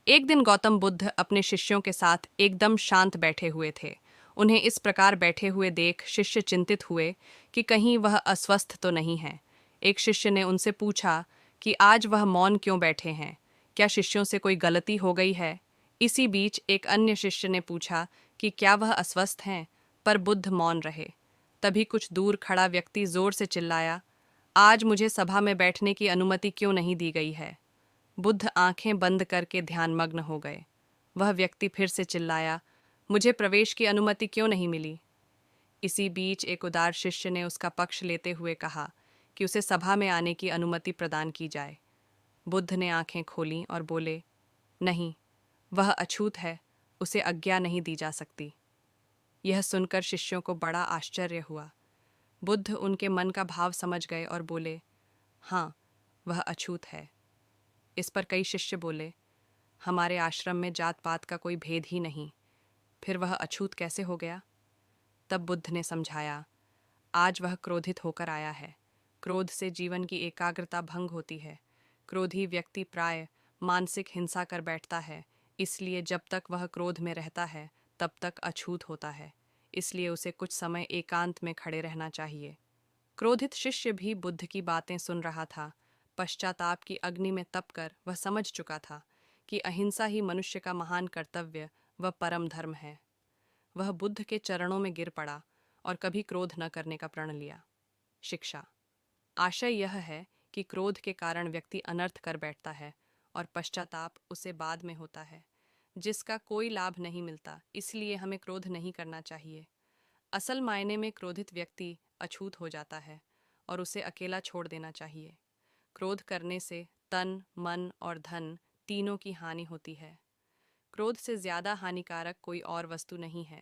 एक दिन गौतम बुद्ध अपने शिष्यों के साथ एकदम शांत बैठे हुए थे। उन्हें इस प्रकार बैठे हुए देख शिष्य चिंतित हुए कि कहीं वह अस्वस्थ तो नहीं है। एक शिष्य ने उनसे पूछा कि आज वह मौन क्यों बैठे हैं, क्या शिष्यों से कोई गलती हो गई है। इसी बीच एक अन्य शिष्य ने पूछा कि क्या वह अस्वस्थ हैं, पर बुद्ध मौन रहे। तभी कुछ दूर खड़ा व्यक्ति जोर से चिल्लाया, आज मुझे सभा में बैठने की अनुमति क्यों नहीं दी गई है। बुद्ध आंखें बंद करके ध्यानमग्न हो गए। वह व्यक्ति फिर से चिल्लाया, मुझे प्रवेश की अनुमति क्यों नहीं मिली। इसी बीच एक उदार शिष्य ने उसका पक्ष लेते हुए कहा कि उसे सभा में आने की अनुमति प्रदान की जाए। बुद्ध ने आंखें खोलीं और बोले, नहीं, वह अछूत है, उसे आज्ञा नहीं दी जा सकती। यह सुनकर शिष्यों को बड़ा आश्चर्य हुआ। बुद्ध उनके मन का भाव समझ गए और बोले, हाँ, वह अछूत है। इस पर कई शिष्य बोले, हमारे आश्रम में जात पात का कोई भेद ही नहीं, फिर वह अछूत कैसे हो गया। तब बुद्ध ने समझाया, आज वह क्रोधित होकर आया है। क्रोध से जीवन की एकाग्रता भंग होती है। क्रोधी व्यक्ति प्राय मानसिक हिंसा कर बैठता है, इसलिए जब तक वह क्रोध में रहता है तब तक अछूत होता है। इसलिए उसे कुछ समय एकांत में खड़े रहना चाहिए। क्रोधित शिष्य भी बुद्ध की बातें सुन रहा था। पश्चाताप की अग्नि में तपकर वह समझ चुका था कि अहिंसा ही मनुष्य का महान कर्तव्य व परम धर्म है। वह बुद्ध के चरणों में गिर पड़ा और कभी क्रोध न करने का प्रण लिया। शिक्षा। आशय यह है कि क्रोध के कारण व्यक्ति अनर्थ कर बैठता है और पश्चाताप उसे बाद में होता है, जिसका कोई लाभ नहीं मिलता। इसलिए हमें क्रोध नहीं करना चाहिए। असल मायने में क्रोधित व्यक्ति अछूत हो जाता है और उसे अकेला छोड़ देना चाहिए। क्रोध करने से तन, मन और धन तीनों की हानि होती है। क्रोध से ज्यादा हानिकारक कोई और वस्तु नहीं है।